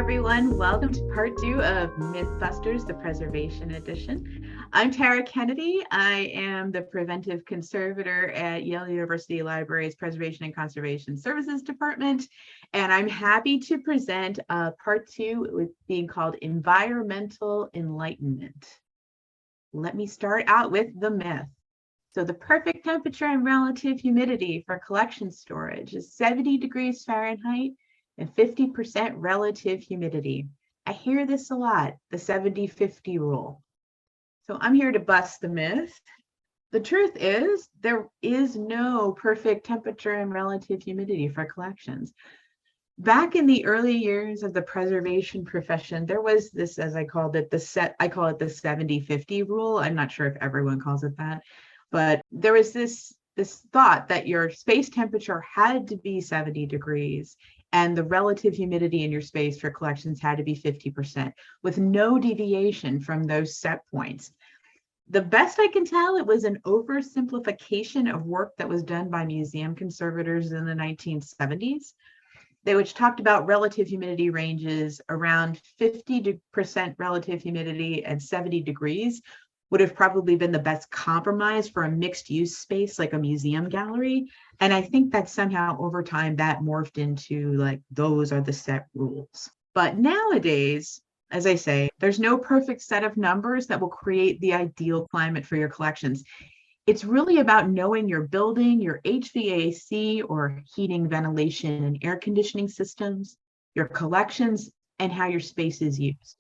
everyone. Welcome to part 2 of Mythbusters, the Preservation Edition. I'm Tara Kennedy. I am the Preventive Conservator at Yale University Library's Preservation and Conservation Services Department, and I'm happy to present part 2 with being called Environmental Enlightenment. Let me start out with the myth. So the perfect temperature and relative humidity for collection storage is 70 degrees Fahrenheit and 50% relative humidity. I hear this a lot, the 70-50 rule. So I'm here to bust the myth. The truth is there is no perfect temperature and relative humidity for collections. Back in the early years of the preservation profession, there was this, as I called it, I call it the 70-50 rule. I'm not sure if everyone calls it that, but there was this thought that your space temperature had to be 70 degrees and the relative humidity in your space for collections had to be 50%, with no deviation from those set points. The best I can tell, it was an oversimplification of work that was done by museum conservators in the 1970s, which talked about relative humidity ranges around 50% relative humidity and 70 degrees would have probably been the best compromise for a mixed use space like a museum gallery. And I think that somehow over time that morphed into like, those are the set rules. But nowadays, as I say, there's no perfect set of numbers that will create the ideal climate for your collections. It's really about knowing your building, your HVAC or heating, ventilation, and air conditioning systems, your collections, and how your space is used.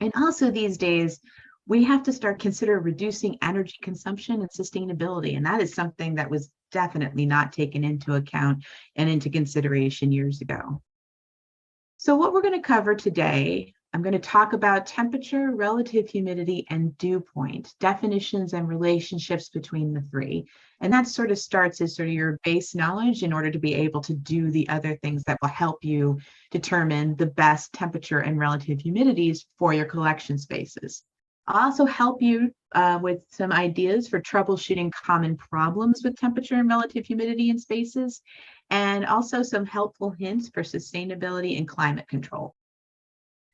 And also these days, we have to start consider reducing energy consumption and sustainability. And that is something that was definitely not taken into account and into consideration years ago. So what we're going to cover today, I'm going to talk about temperature, relative humidity, and dew point, definitions and relationships between the three. And that sort of starts as sort of your base knowledge in order to be able to do the other things that will help you determine the best temperature and relative humidities for your collection spaces. I'll also help you with some ideas for troubleshooting common problems with temperature and relative humidity in spaces, and also some helpful hints for sustainability and climate control.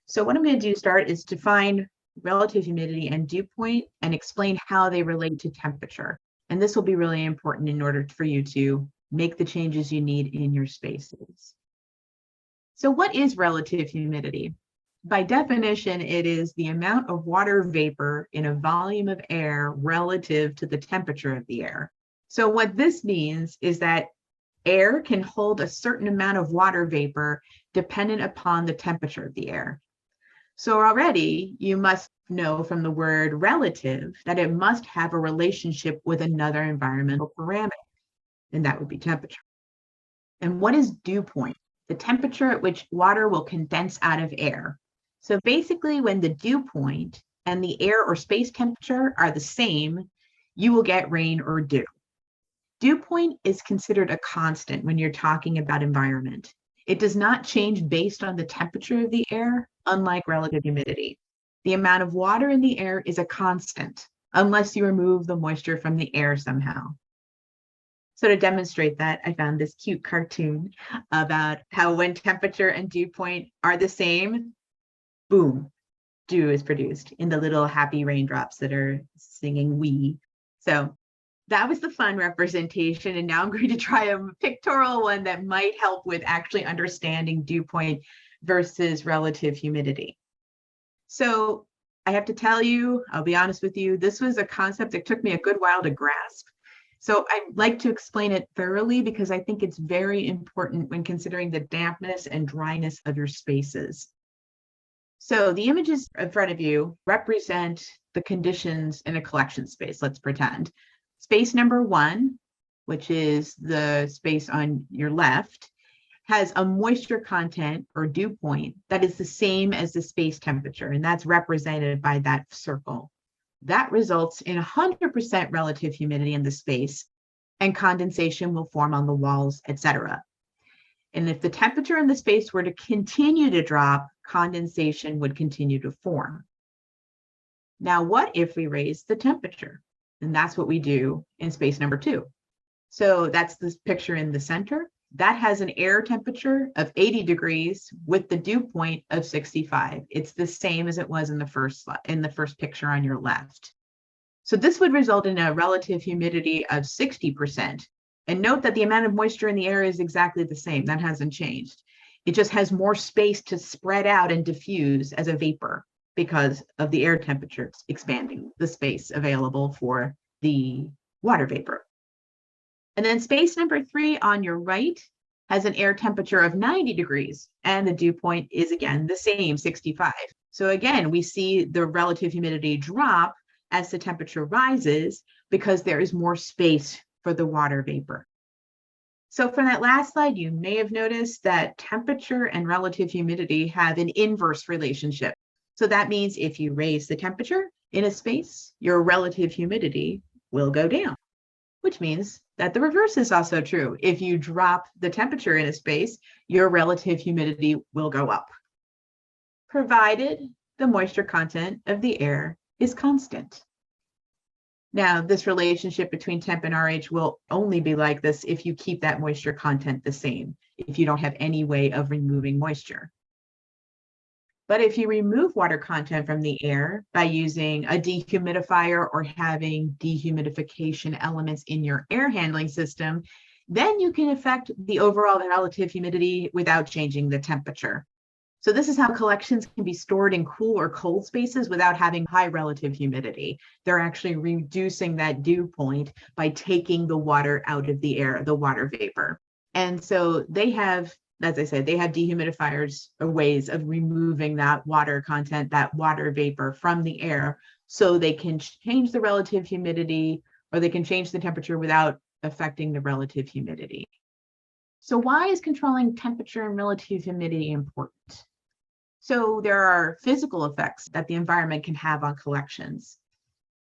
So what I'm going to do start is define relative humidity and dew point and explain how they relate to temperature. And this will be really important in order for you to make the changes you need in your spaces. So what is relative humidity? By definition, it is the amount of water vapor in a volume of air relative to the temperature of the air. So what this means is that air can hold a certain amount of water vapor dependent upon the temperature of the air. So already you must know from the word relative that it must have a relationship with another environmental parameter, and that would be temperature. And what is dew point? The temperature at which water will condense out of air. So basically, when the dew point and the air or space temperature are the same, you will get rain or dew. Dew point is considered a constant when you're talking about environment. It does not change based on the temperature of the air, unlike relative humidity. The amount of water in the air is a constant, unless you remove the moisture from the air somehow. So to demonstrate that, I found this cute cartoon about how when temperature and dew point are the same, boom, dew is produced in the little happy raindrops that are singing "we." So that was the fun representation. And now I'm going to try a pictorial one that might help with actually understanding dew point versus relative humidity. So I have to tell you, I'll be honest with you, this was a concept that took me a good while to grasp. So I like to explain it thoroughly because I think it's very important when considering the dampness and dryness of your spaces. So the images in front of you represent the conditions in a collection space, let's pretend. Space number 1, which is the space on your left, has a moisture content or dew point that is the same as the space temperature, and that's represented by that circle. That results in 100% relative humidity in the space, and condensation will form on the walls, etc. And if the temperature in the space were to continue to drop, condensation would continue to form. Now, what if we raise the temperature? And that's what we do in space number 2. So that's this picture in the center. that has an air temperature of 80 degrees with the dew point of 65. It's the same as it was in the first picture on your left. So this would result in a relative humidity of 60%. And note that the amount of moisture in the air is exactly the same. That hasn't changed. It just has more space to spread out and diffuse as a vapor because of the air temperature expanding the space available for the water vapor. And then space number 3 on your right has an air temperature of 90 degrees, and the dew point is again the same, 65. So again, we see the relative humidity drop as the temperature rises because there is more space for the water vapor. So from that last slide, you may have noticed that temperature and relative humidity have an inverse relationship. So that means if you raise the temperature in a space, your relative humidity will go down, which means that the reverse is also true. If you drop the temperature in a space, your relative humidity will go up, provided the moisture content of the air is constant. Now, this relationship between temp and RH will only be like this if you keep that moisture content the same, if you don't have any way of removing moisture. But if you remove water content from the air by using a dehumidifier or having dehumidification elements in your air handling system, then you can affect the overall relative humidity without changing the temperature. So this is how collections can be stored in cool or cold spaces without having high relative humidity. They're actually reducing that dew point by taking the water out of the air, the water vapor. And so they have, as I said, they have dehumidifiers or ways of removing that water content, that water vapor from the air, so they can change the relative humidity or they can change the temperature without affecting the relative humidity. So why is controlling temperature and relative humidity important? So there are physical effects that the environment can have on collections.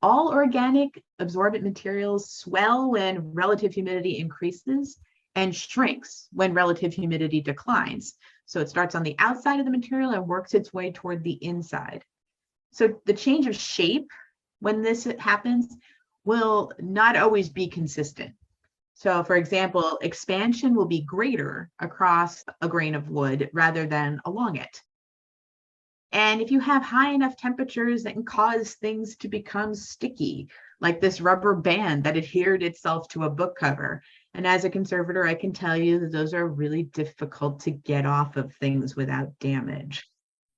All organic absorbent materials swell when relative humidity increases and shrinks when relative humidity declines. So it starts on the outside of the material and works its way toward the inside. So the change of shape when this happens will not always be consistent. So for example, expansion will be greater across a grain of wood rather than along it. And if you have high enough temperatures that can cause things to become sticky, like this rubber band that adhered itself to a book cover. And as a conservator, I can tell you that those are really difficult to get off of things without damage.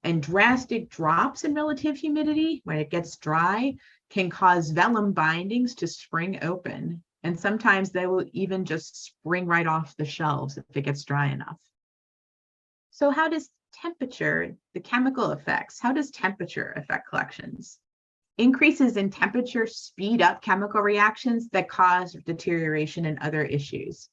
And drastic drops in relative humidity, when it gets dry, can cause vellum bindings to spring open. And sometimes they will even just spring right off the shelves if it gets dry enough. So how does temperature, the chemical effects, how does temperature affect collections? Increases in temperature speed up chemical reactions that cause deterioration and other issues.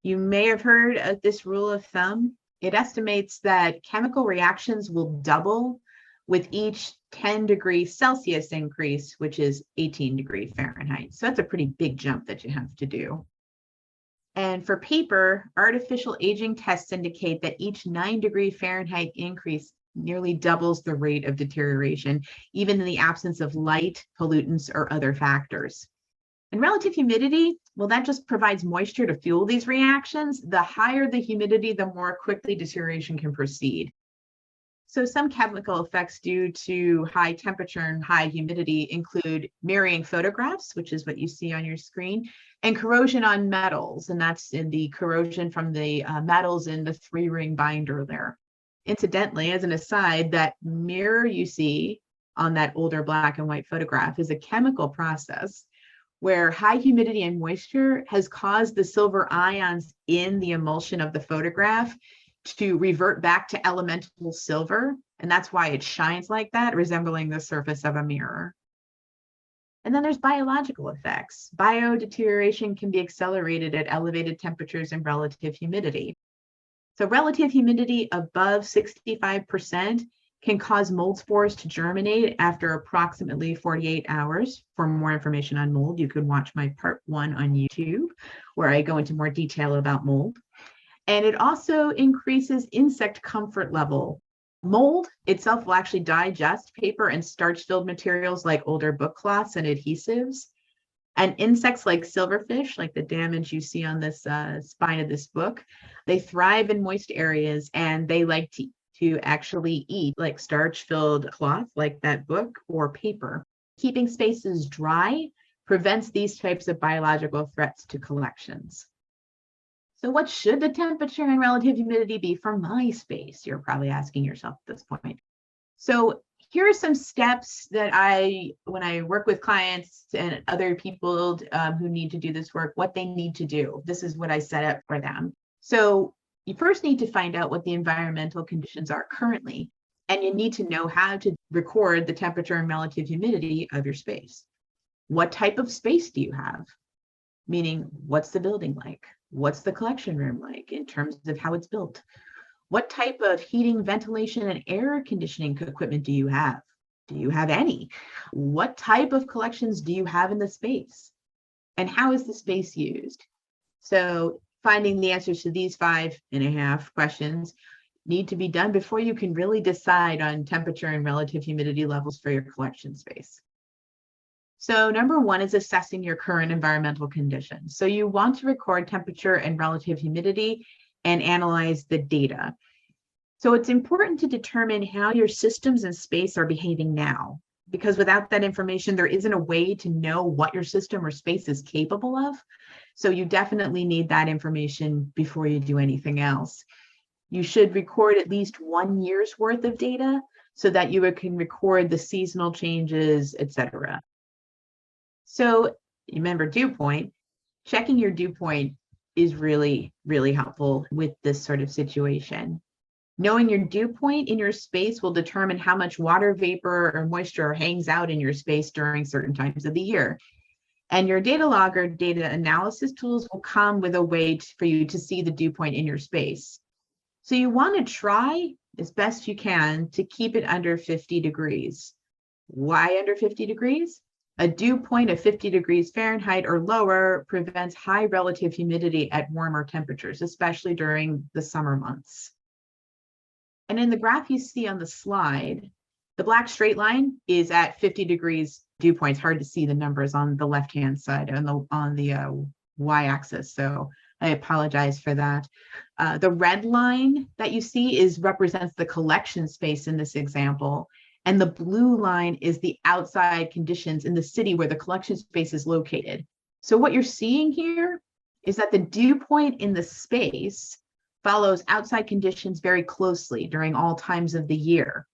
You may have heard of this rule of thumb. It estimates that chemical reactions will double with each 10 degrees Celsius increase, which is 18 degrees Fahrenheit. So that's a pretty big jump that you have to do. And for paper, artificial aging tests indicate that each 9-degree Fahrenheit increase nearly doubles the rate of deterioration, even in the absence of light, pollutants, or other factors. And relative humidity, well, that just provides moisture to fuel these reactions. The higher the humidity, the more quickly deterioration can proceed. So some chemical effects due to high temperature and high humidity include mirroring photographs, which is what you see on your screen, and corrosion on metals, and that's in the corrosion from the metals in the 3-ring binder there. Incidentally, as an aside, that mirror you see on that older black and white photograph is a chemical process where high humidity and moisture has caused the silver ions in the emulsion of the photograph to revert back to elemental silver, and that's why it shines like that, resembling the surface of a mirror. And then there's biological effects. Biodeterioration can be accelerated at elevated temperatures and relative humidity. So relative humidity above 65% can cause mold spores to germinate after approximately 48 hours. For more information on mold, you can watch my part 1 on YouTube, where I go into more detail about mold. And it also increases insect comfort level. Mold itself will actually digest paper and starch-filled materials like older book cloths and adhesives. And insects like silverfish, like the damage you see on this spine of this book, they thrive in moist areas and they like to actually eat like starch-filled cloth, like that book, or paper. Keeping spaces dry prevents these types of biological threats to collections. So what should the temperature and relative humidity be for my space? You're probably asking yourself at this point. So here are some steps that when I work with clients and other people who need to do this work, what they need to do. This is what I set up for them. So you first need to find out what the environmental conditions are currently, and you need to know how to record the temperature and relative humidity of your space. What type of space do you have? Meaning, what's the building like? What's the collection room like in terms of how it's built? What type of heating, ventilation, and air conditioning equipment do you have? Do you have any? What type of collections do you have in the space? And how is the space used? So finding the answers to these 5.5 questions need to be done before you can really decide on temperature and relative humidity levels for your collection space. So number one is assessing your current environmental conditions. So you want to record temperature and relative humidity and analyze the data. So it's important to determine how your systems and space are behaving now, because without that information, there isn't a way to know what your system or space is capable of. So you definitely need that information before you do anything else. You should record at least 1 year's worth of data so that you can record the seasonal changes, etc. So remember dew point. Checking your dew point is really, really helpful with this sort of situation. Knowing your dew point in your space will determine how much water vapor or moisture hangs out in your space during certain times of the year. And your data logger data analysis tools will come with a way for you to see the dew point in your space. So you want to try as best you can to keep it under 50 degrees. Why under 50 degrees? A dew point of 50 degrees Fahrenheit or lower prevents high relative humidity at warmer temperatures, especially during the summer months. And in the graph you see on the slide, the black straight line is at 50 degrees dew point. It's hard to see the numbers on the left-hand side on the y-axis, so I apologize for that. The red line that you see represents the collection space in this example. And the blue line is the outside conditions in the city where the collection space is located. So what you're seeing here is that the dew point in the space follows outside conditions very closely during all times of the year.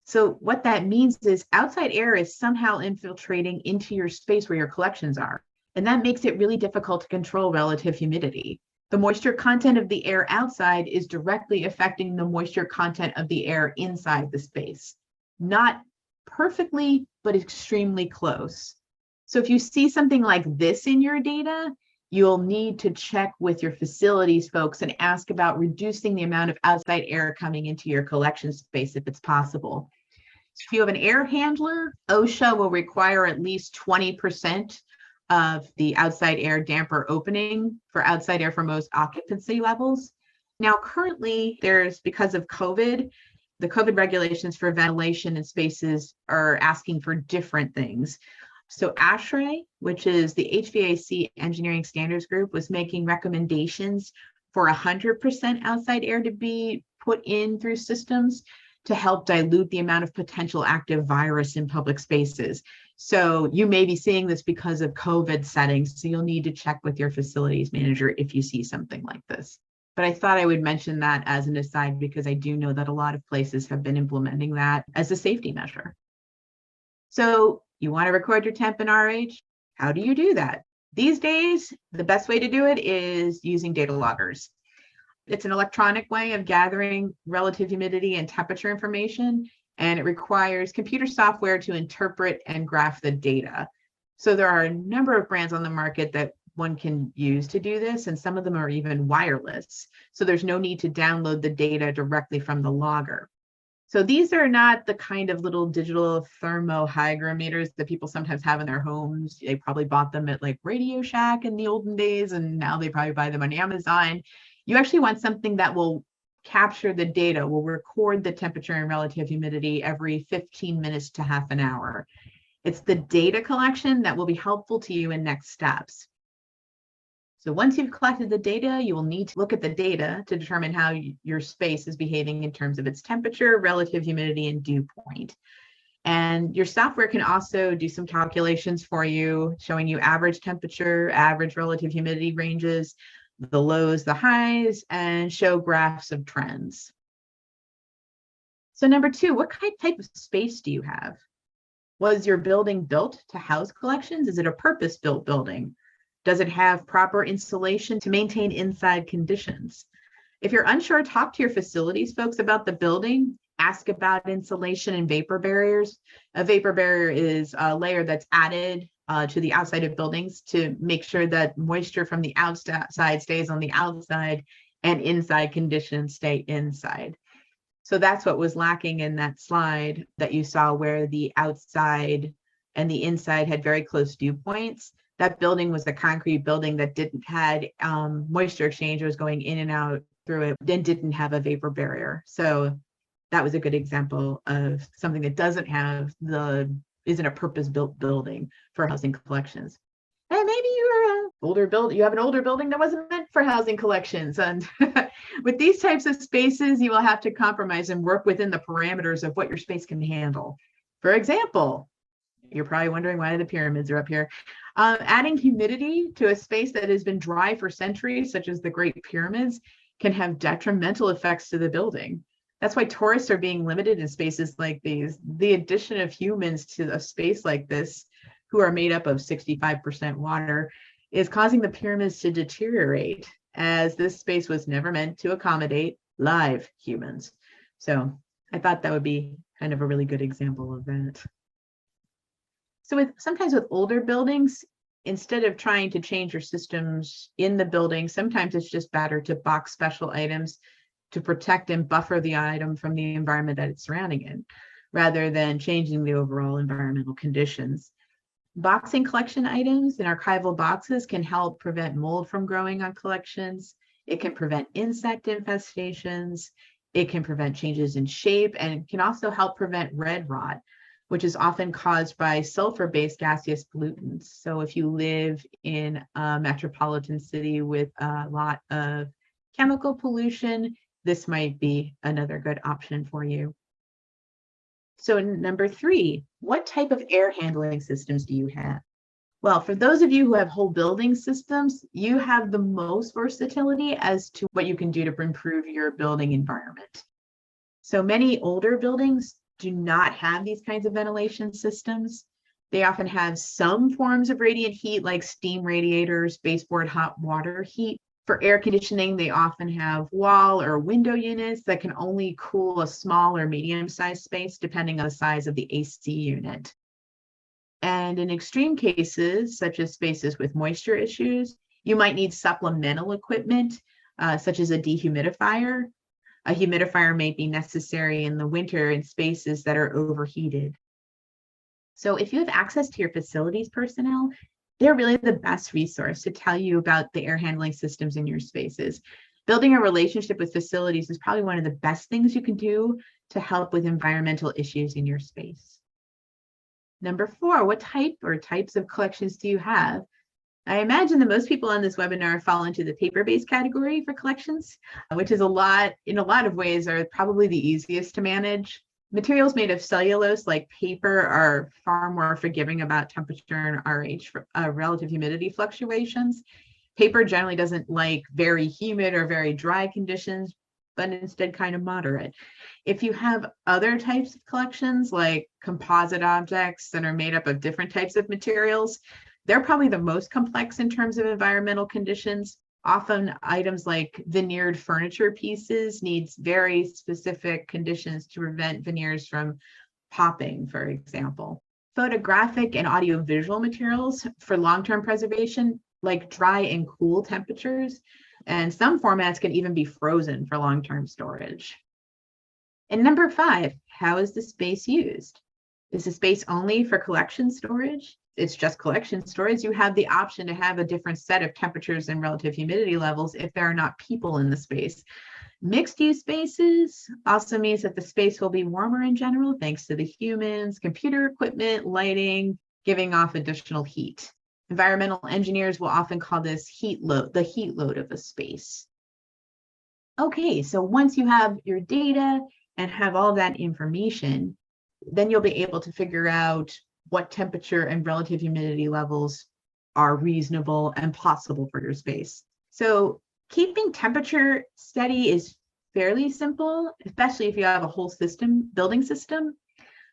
So what that means is outside air is somehow infiltrating into your space where your collections are. And that makes it really difficult to control relative humidity. The moisture content of the air outside is directly affecting the moisture content of the air inside the space. Not perfectly, but extremely close. So if you see something like this in your data, you'll need to check with your facilities folks and ask about reducing the amount of outside air coming into your collection space if it's possible. If you have an air handler, OSHA will require at least 20% of the outside air damper opening for outside air for most occupancy levels. Now, currently, because of COVID, the COVID regulations for ventilation in spaces are asking for different things. So ASHRAE, which is the HVAC Engineering Standards Group, was making recommendations for 100% outside air to be put in through systems to help dilute the amount of potential active virus in public spaces. So you may be seeing this because of COVID settings, so you'll need to check with your facilities manager if you see something like this. But I thought I would mention that as an aside because I do know that a lot of places have been implementing that as a safety measure. So you want to record your temp and RH? How do you do that? These days, the best way to do it is using data loggers. It's an electronic way of gathering relative humidity and temperature information, and it requires computer software to interpret and graph the data. So there are a number of brands on the market that one can use to do this, and some of them are even wireless. So there's no need to download the data directly from the logger. So these are not the kind of little digital thermohygrometers that people sometimes have in their homes. They probably bought them at like Radio Shack in the olden days, and now they probably buy them on Amazon. You actually want something that will capture the data, will record the temperature and relative humidity every 15 minutes to half an hour. It's the data collection that will be helpful to you in next steps. So once you've collected the data, you will need to look at the data to determine how your space is behaving in terms of its temperature, relative humidity, and dew point. And your software can also do some calculations for you, showing you average temperature, average relative humidity ranges, the lows, the highs, and show graphs of trends. So number 2, what type of space do you have? Was your building built to house collections? Is it a purpose-built building? Does it have proper insulation to maintain inside conditions? If you're unsure, talk to your facilities folks about the building. Ask about insulation and vapor barriers. A vapor barrier is a layer that's added to the outside of buildings to make sure that moisture from the outside stays on the outside and inside conditions stay inside. So that's what was lacking in that slide that you saw, where the outside and the inside had very close dew points. That building was a concrete building that didn't had moisture exchangers going in and out through it, and didn't have a vapor barrier. So that was a good example of something that isn't a purpose-built building for housing collections. And maybe you have an older building that wasn't meant for housing collections. And with these types of spaces, you will have to compromise and work within the parameters of what your space can handle. For example, you're probably wondering why the pyramids are up here. Adding humidity to a space that has been dry for centuries, such as the Great Pyramids, can have detrimental effects to the building. That's why tourists are being limited in spaces like these. The addition of humans to a space like this, who are made up of 65% water, is causing the pyramids to deteriorate, as this space was never meant to accommodate live humans. So I thought that would be kind of a really good example of that. So sometimes with older buildings, instead of trying to change your systems in the building, sometimes it's just better to box special items to protect and buffer the item from the environment that it's surrounding it, rather than changing the overall environmental conditions. Boxing collection items in archival boxes can help prevent mold from growing on collections. It can prevent insect infestations. It can prevent changes in shape, and it can also help prevent red rot, which is often caused by sulfur-based gaseous pollutants. So if you live in a metropolitan city with a lot of chemical pollution, this might be another good option for you. So number 3, what type of air handling systems do you have? Well, for those of you who have whole building systems, you have the most versatility as to what you can do to improve your building environment. So many older buildings do not have these kinds of ventilation systems. They often have some forms of radiant heat, like steam radiators, baseboard hot water heat. For air conditioning, they often have wall or window units that can only cool a small or medium-sized space, depending on the size of the AC unit. And in extreme cases, such as spaces with moisture issues, you might need supplemental equipment, such as a dehumidifier. A humidifier may be necessary in the winter in spaces that are overheated. So if you have access to your facilities personnel, they're really the best resource to tell you about the air handling systems in your spaces. Building a relationship with facilities is probably one of the best things you can do to help with environmental issues in your space. Number 4, what type or types of collections do you have? I imagine that most people on this webinar fall into the paper-based category for collections, which is in a lot of ways are probably the easiest to manage. Materials made of cellulose, like paper, are far more forgiving about temperature and relative humidity fluctuations. Paper generally doesn't like very humid or very dry conditions, but instead kind of moderate. If you have other types of collections, like composite objects that are made up of different types of materials, they're probably the most complex in terms of environmental conditions. Often items like veneered furniture pieces needs very specific conditions to prevent veneers from popping, for example. Photographic and audiovisual materials for long-term preservation, like dry and cool temperatures, and some formats can even be frozen for long-term storage. And number 5, how is the space used? Is the space only for collection storage? It's just collection storage. You have the option to have a different set of temperatures and relative humidity levels if there are not people in the space. Mixed use spaces also means that the space will be warmer in general, thanks to the humans, computer equipment, lighting, giving off additional heat. Environmental engineers will often call this heat load, the heat load of a space. Okay, so once you have your data and have all that information, then you'll be able to figure out what temperature and relative humidity levels are reasonable and possible for your space. So keeping temperature steady is fairly simple, especially if you have a whole system, building system,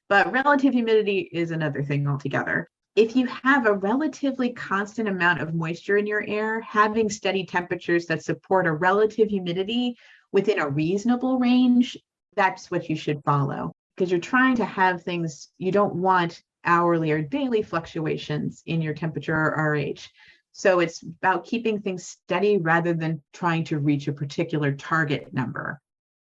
but relative humidity is another thing altogether. If you have a relatively constant amount of moisture in your air, having steady temperatures that support a relative humidity within a reasonable range, that's what you should follow. Because you're trying to have things, you don't want hourly or daily fluctuations in your temperature or RH. So it's about keeping things steady rather than trying to reach a particular target number.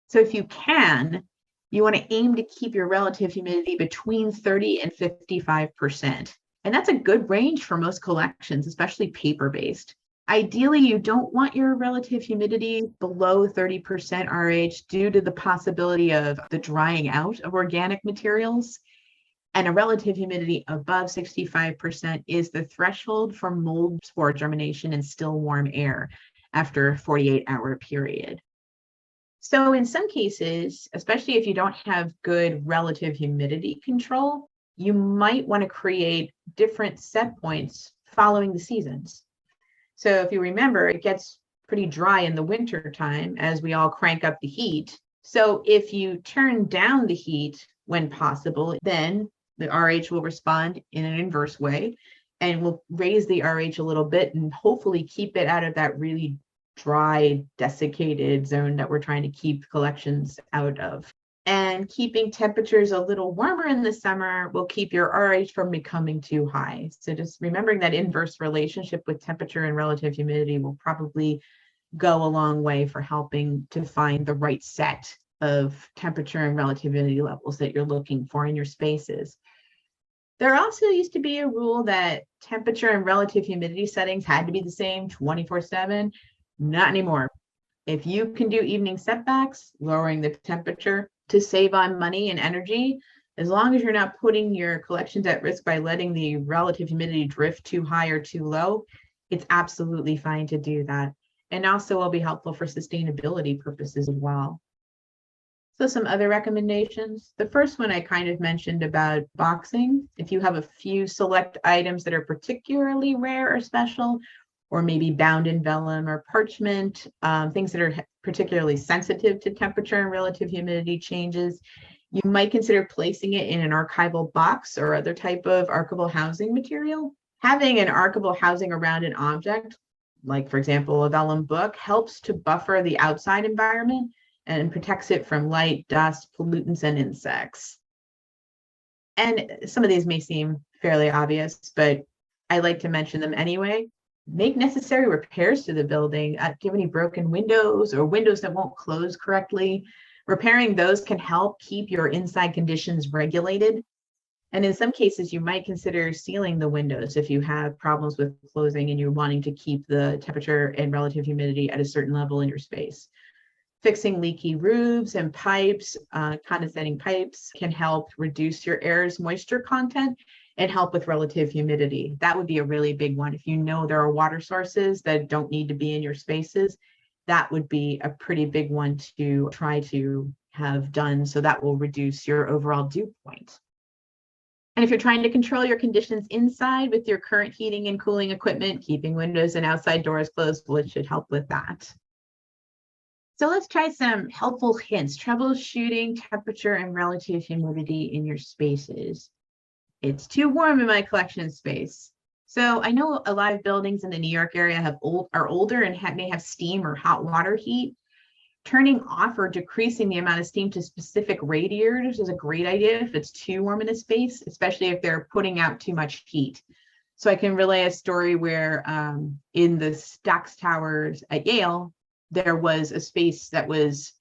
So if you can, you want to aim to keep your relative humidity between 30 and 55%. And that's a good range for most collections, especially paper-based. Ideally, you don't want your relative humidity below 30% RH due to the possibility of the drying out of organic materials. And a relative humidity above 65% is the threshold for mold spore germination in still warm air after a 48-hour period. So in some cases, especially if you don't have good relative humidity control, you might want to create different set points following the seasons. So if you remember, it gets pretty dry in the winter time as we all crank up the heat. So if you turn down the heat when possible, then the RH will respond in an inverse way and will raise the RH a little bit and hopefully keep it out of that really dry, desiccated zone that we're trying to keep collections out of. And keeping temperatures a little warmer in the summer will keep your RH from becoming too high. So just remembering that inverse relationship with temperature and relative humidity will probably go a long way for helping to find the right set of temperature and relative humidity levels that you're looking for in your spaces. There also used to be a rule that temperature and relative humidity settings had to be the same 24/7. Not anymore. If you can do evening setbacks, lowering the temperature to save on money and energy, as long as you're not putting your collections at risk by letting the relative humidity drift too high or too low, it's absolutely fine to do that. And also will be helpful for sustainability purposes as well. So some other recommendations. The first one I kind of mentioned about boxing. If you have a few select items that are particularly rare or special, or maybe bound in vellum or parchment, things that are particularly sensitive to temperature and relative humidity changes, you might consider placing it in an archival box or other type of archival housing material. Having an archival housing around an object, like for example, a vellum book, helps to buffer the outside environment and protects it from light, dust, pollutants, and insects. And some of these may seem fairly obvious, but I like to mention them anyway. Make necessary repairs to the building. Do you have any broken windows or windows that won't close correctly? Repairing those can help keep your inside conditions regulated. And in some cases, you might consider sealing the windows if you have problems with closing and you're wanting to keep the temperature and relative humidity at a certain level in your space. Fixing leaky roofs and pipes, condensing pipes can help reduce your air's moisture content and help with relative humidity. That would be a really big one. If you know there are water sources that don't need to be in your spaces, that would be a pretty big one to try to have done. So that will reduce your overall dew point. And if you're trying to control your conditions inside with your current heating and cooling equipment, keeping windows and outside doors closed, well, it should help with that. So let's try some helpful hints, troubleshooting temperature and relative humidity in your spaces. It's too warm in my collection space. So I know a lot of buildings in the New York area are older and may have steam or hot water heat. Turning off or decreasing the amount of steam to specific radiators is a great idea if it's too warm in a space, especially if they're putting out too much heat. So I can relay a story where in the Stacks Towers at Yale, there was a space that was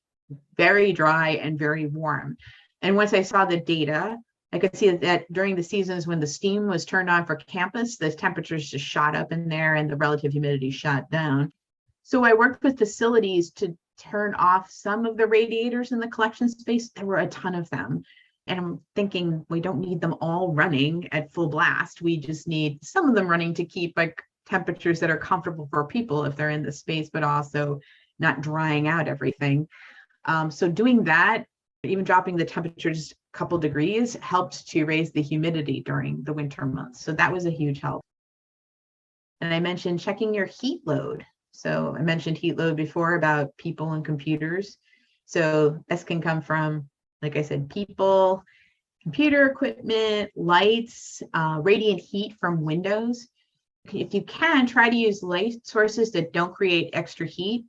very dry and very warm. And once I saw the data, I could see that during the seasons when the steam was turned on for campus, the temperatures just shot up in there and the relative humidity shot down. So I worked with facilities to turn off some of the radiators in the collection space. There were a ton of them. And I'm thinking we don't need them all running at full blast. We just need some of them running to keep like temperatures that are comfortable for people if they're in the space, but also not drying out everything. So doing that, even dropping the temperature just a couple degrees, helped to raise the humidity during the winter months. So that was a huge help. And I mentioned checking your heat load. So I mentioned heat load before about people and computers. So this can come from, like I said, people, computer equipment, lights, radiant heat from windows. If you can, try to use light sources that don't create extra heat,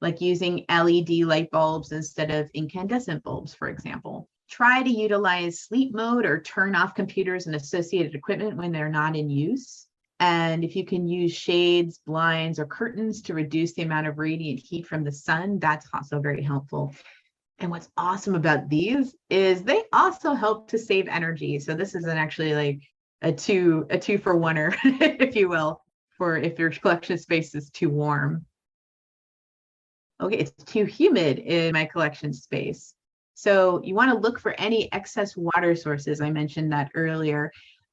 like using LED light bulbs instead of incandescent bulbs, for example. Try to utilize sleep mode or turn off computers and associated equipment when they're not in use. And if you can use shades, blinds, or curtains to reduce the amount of radiant heat from the sun, that's also very helpful. And what's awesome about these is they also help to save energy. So this isn't actually like a two for oneer, if you will, for if your collection space is too warm. Okay, it's too humid in my collection space. So you want to look for any excess water sources. I mentioned that earlier.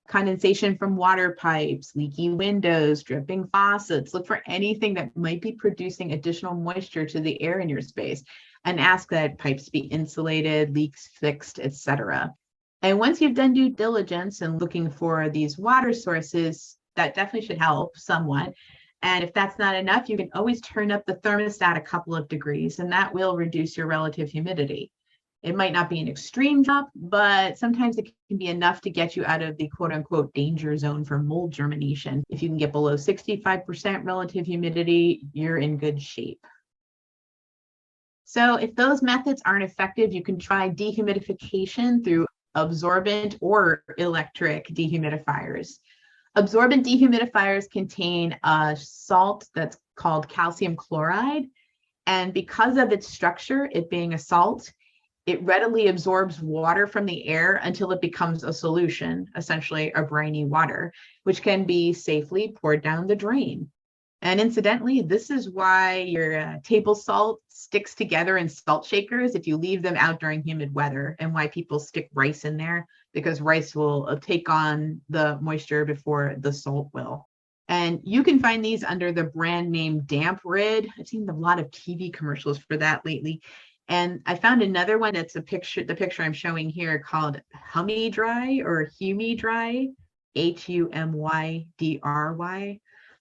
Condensation from water pipes, leaky windows, dripping faucets. Look for anything that might be producing additional moisture to the air in your space, and ask that pipes be insulated, leaks fixed, etc. And once you've done due diligence and looking for these water sources, that definitely should help somewhat. And if that's not enough, you can always turn up the thermostat a couple of degrees, and that will reduce your relative humidity. It might not be an extreme drop, but sometimes it can be enough to get you out of the quote unquote danger zone for mold germination. If you can get below 65% relative humidity, you're in good shape. So if those methods aren't effective, you can try dehumidification through absorbent or electric dehumidifiers. Absorbent dehumidifiers contain a salt that's called calcium chloride. And because of its structure, it being a salt, it readily absorbs water from the air until it becomes a solution, essentially a briny water, which can be safely poured down the drain. And incidentally, this is why your table salt sticks together in salt shakers if you leave them out during humid weather, and why people stick rice in there, because rice will take on the moisture before the salt will. And you can find these under the brand name Damp Rid. I've seen a lot of TV commercials for that lately. And I found another one that's the picture I'm showing here, called Humidry or Humidry, Humydry.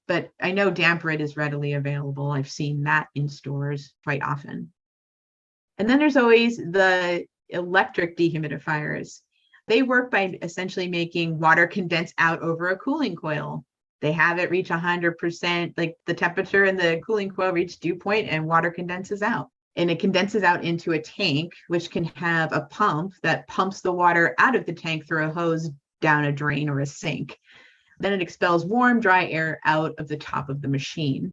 But I know Damp Rid is readily available. I've seen that in stores quite often. And then there's always the electric dehumidifiers. They work by essentially making water condense out over a cooling coil. They have it reach 100%, like the temperature in the cooling coil reach dew point, and water condenses out. And it condenses out into a tank, which can have a pump that pumps the water out of the tank through a hose down a drain or a sink. Then it expels warm, dry air out of the top of the machine.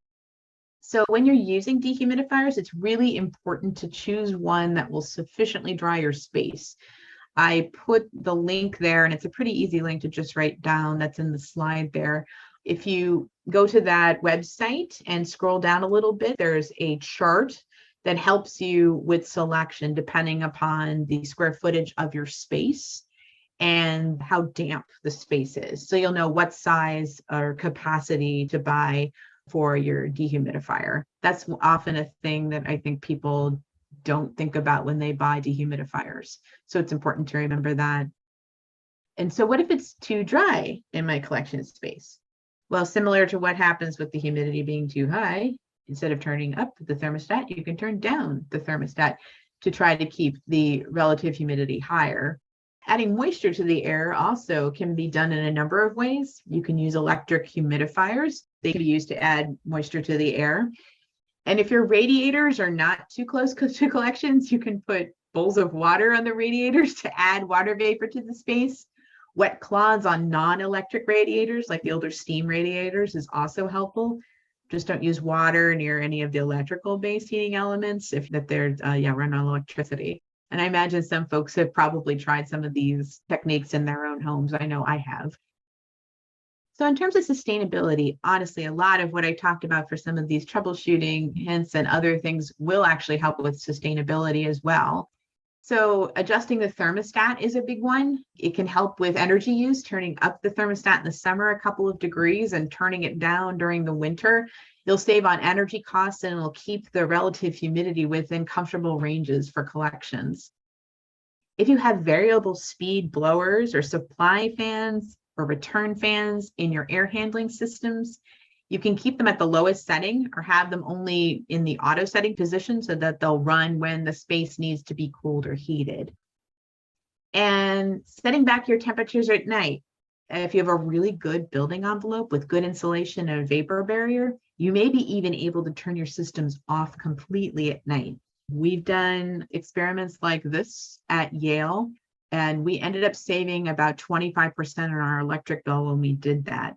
So when you're using dehumidifiers, it's really important to choose one that will sufficiently dry your space. I put the link there, and it's a pretty easy link to just write down. That's in the slide there. If you go to that website and scroll down a little bit, there's a chart that helps you with selection depending upon the square footage of your space and how damp the space is. So you'll know what size or capacity to buy for your dehumidifier. That's often a thing that I think people don't think about when they buy dehumidifiers. So it's important to remember that. And so what if it's too dry in my collection space? Well, similar to what happens with the humidity being too high, instead of turning up the thermostat, you can turn down the thermostat to try to keep the relative humidity higher. Adding moisture to the air also can be done in a number of ways. You can use electric humidifiers. They can be used to add moisture to the air. And if your radiators are not too close to collections, you can put bowls of water on the radiators to add water vapor to the space. Wet cloths on non-electric radiators, like the older steam radiators, is also helpful. Just don't use water near any of the electrical-based heating elements if they're run on electricity. And I imagine some folks have probably tried some of these techniques in their own homes. I know I have. So in terms of sustainability, honestly, a lot of what I talked about for some of these troubleshooting hints and other things will actually help with sustainability as well. So adjusting the thermostat is a big one. It can help with energy use, turning up the thermostat in the summer a couple of degrees and turning it down during the winter. You'll save on energy costs and it'll keep the relative humidity within comfortable ranges for collections. If you have variable speed blowers or supply fans or return fans in your air handling systems, you can keep them at the lowest setting or have them only in the auto setting position so that they'll run when the space needs to be cooled or heated. And setting back your temperatures at night. If you have a really good building envelope with good insulation and a vapor barrier, you may be even able to turn your systems off completely at night. We've done experiments like this at Yale, and we ended up saving about 25% on our electric bill when we did that.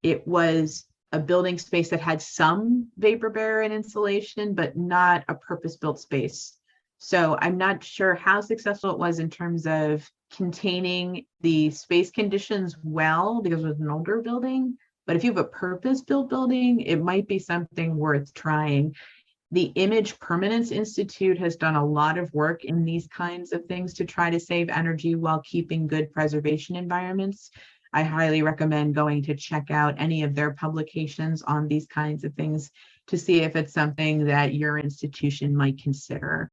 It was a building space that had some vapor barrier and insulation, but not a purpose-built space. So I'm not sure how successful it was in terms of containing the space conditions well, because it was an older building. But if you have a purpose-built building, it might be something worth trying. The Image Permanence Institute has done a lot of work in these kinds of things to try to save energy while keeping good preservation environments. I highly recommend going to check out any of their publications on these kinds of things to see if it's something that your institution might consider.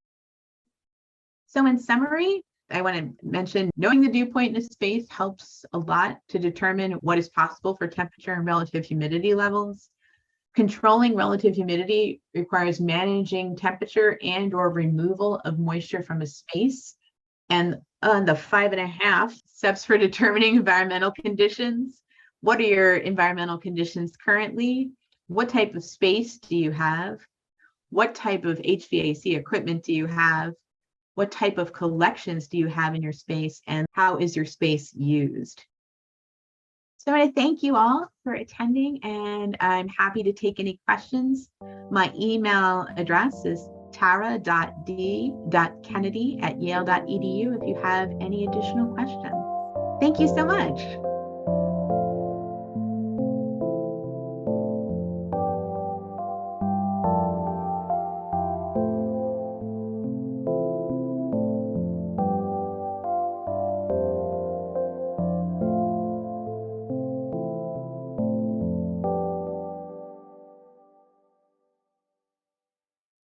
So in summary, I want to mention knowing the dew point in a space helps a lot to determine what is possible for temperature and relative humidity levels. Controlling relative humidity requires managing temperature and or removal of moisture from a space. And on the 5.5 steps for determining environmental conditions. What are your environmental conditions currently? What type of space do you have? What type of HVAC equipment do you have? What type of collections do you have in your space? And how is your space used? So I want to thank you all for attending, and I'm happy to take any questions. My email address is tara.d.kennedy@yale.edu if you have any additional questions. Thank you so much.